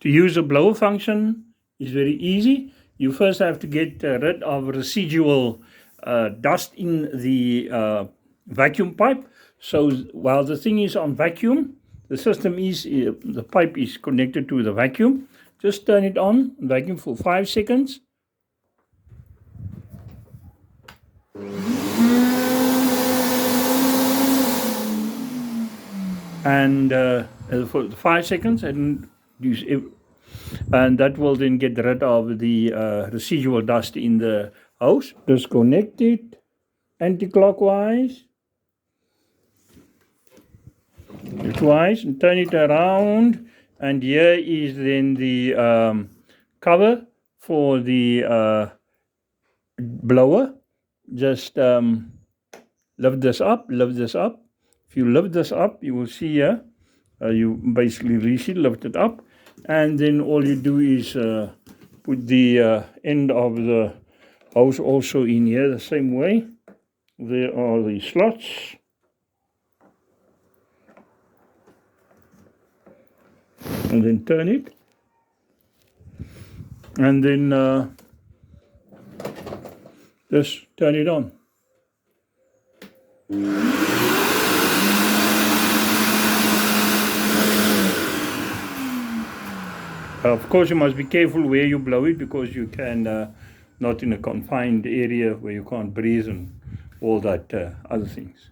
To use the blower function is very easy. You first have to get rid of residual dust in the vacuum pipe. So while the thing is on vacuum, the system is, the pipe is connected to the vacuum. Just turn it on, vacuum for 5 seconds. And for 5 seconds, and that will then get rid of the residual dust in the hose. Disconnect it anti-clockwise, twice, and turn it around. And here is then the cover for the blower. Just lift this up, lift this up. If you lift this up, you will see here, you basically lift it up, and then all you do is put the end of the hose also in here the same way. There are the slots. And then turn it. And then just turn it on. Of course, you must be careful where you blow it, because you can not in a confined area where you can't breathe and all that other things.